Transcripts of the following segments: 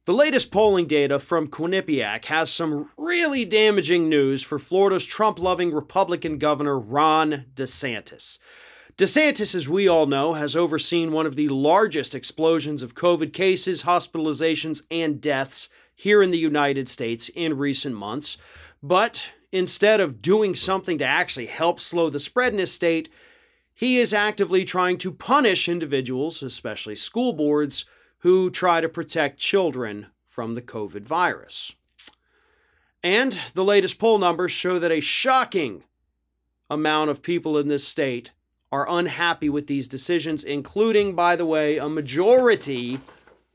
The latest polling data from Quinnipiac has some really damaging news for Florida's Trump-loving Republican Governor Ron DeSantis. DeSantis, as we all know, has overseen one of the largest explosions of COVID cases, hospitalizations, and deaths here in the United States in recent months. But instead of doing something to actually help slow the spread in his state, he is actively trying to punish individuals, especially school boards, who try to protect children from the COVID virus. And the latest poll numbers show that a shocking amount of people in this state are unhappy with these decisions, including, by the way, a majority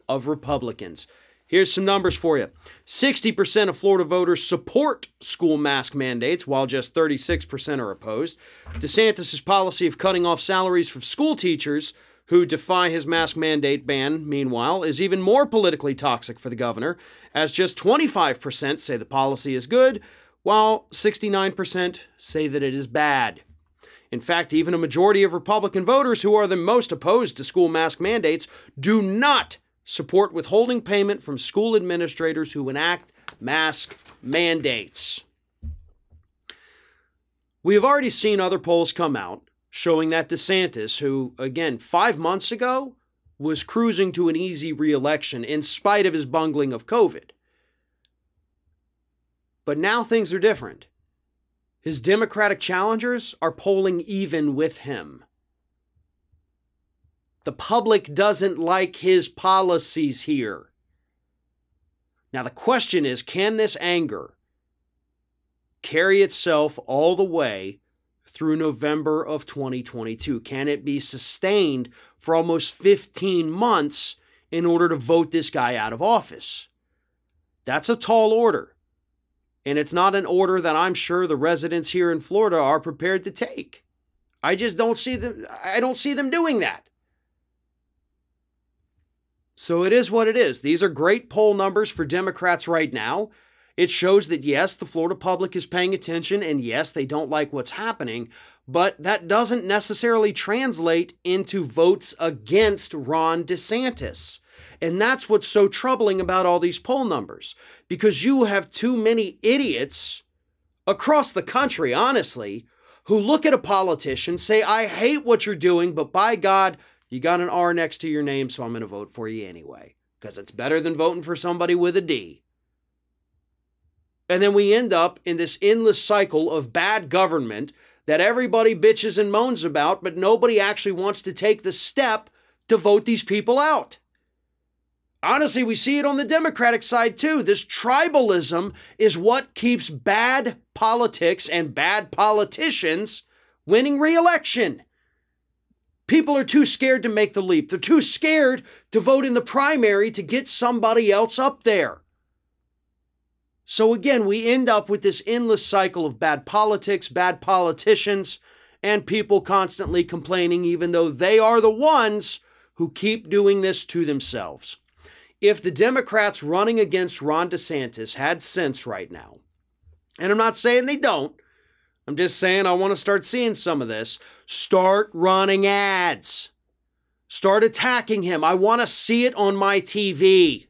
of Republicans. Here's some numbers for you. 60% of Florida voters support school mask mandates, while just 36% are opposed. DeSantis' policy of cutting off salaries for school teachers who defy his mask mandate ban, meanwhile, is even more politically toxic for the governor, as just 25% say the policy is good, while 69% say that it is bad. In fact, even a majority of Republican voters who are the most opposed to school mask mandates do not support withholding payment from school administrators who enact mask mandates. We have already seen other polls come out showing that DeSantis, who, again, 5 months ago was cruising to an easy re-election in spite of his bungling of COVID. But now things are different. His Democratic challengers are polling even with him. The public doesn't like his policies here. Now the question is, can this anger carry itself all the way through November of 2022? Can it be sustained for almost 15 months in order to vote this guy out of office? That's a tall order. And it's not an order that I'm sure the residents here in Florida are prepared to take. I don't see them doing that. So it is what it is. These are great poll numbers for Democrats right now. It shows that, yes, the Florida public is paying attention, and yes, they don't like what's happening, but that doesn't necessarily translate into votes against Ron DeSantis. And that's what's so troubling about all these poll numbers, because you have too many idiots across the country, honestly, who look at a politician, say, I hate what you're doing, but by God, you got an R next to your name, so I'm going to vote for you anyway, because it's better than voting for somebody with a D. And then we end up in this endless cycle of bad government that everybody bitches and moans about, but nobody actually wants to take the step to vote these people out. Honestly, we see it on the Democratic side too. This tribalism is what keeps bad politics and bad politicians winning re-election. People are too scared to make the leap. They're too scared to vote in the primary to get somebody else up there. So again, we end up with this endless cycle of bad politics, bad politicians, and people constantly complaining, even though they are the ones who keep doing this to themselves. If the Democrats running against Ron DeSantis had sense right now, and I'm not saying they don't, I'm just saying I want to start seeing some of this, start running ads. Start attacking him. I want to see it on my TV.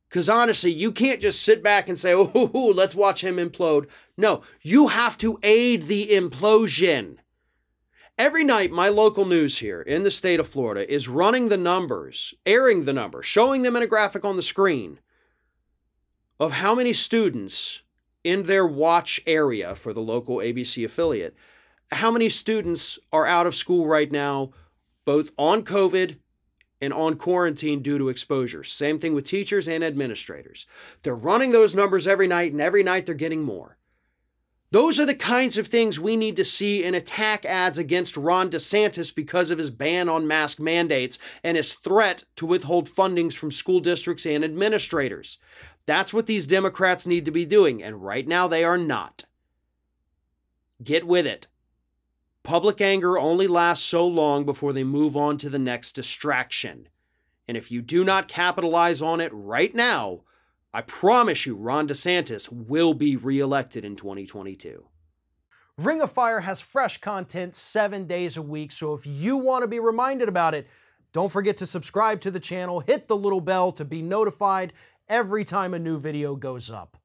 Because honestly, you can't just sit back and say, oh, let's watch him implode. No, you have to aid the implosion. Every night, my local news here in the state of Florida is running the numbers, airing the numbers, showing them in a graphic on the screen of how many students in their watch area for the local ABC affiliate, how many students are out of school right now, both on COVID and on quarantine due to exposure. Same thing with teachers and administrators. They're running those numbers every night, and every night they're getting more. Those are the kinds of things we need to see in attack ads against Ron DeSantis because of his ban on mask mandates and his threat to withhold fundings from school districts and administrators. That's what these Democrats need to be doing, and right now they are not. Get with it. Public anger only lasts so long before they move on to the next distraction. And if you do not capitalize on it right now, I promise you Ron DeSantis will be reelected in 2022. Ring of Fire has fresh content 7 days a week, so if you want to be reminded about it, Don't forget to subscribe to the channel, hit the little bell to be notified every time a new video goes up.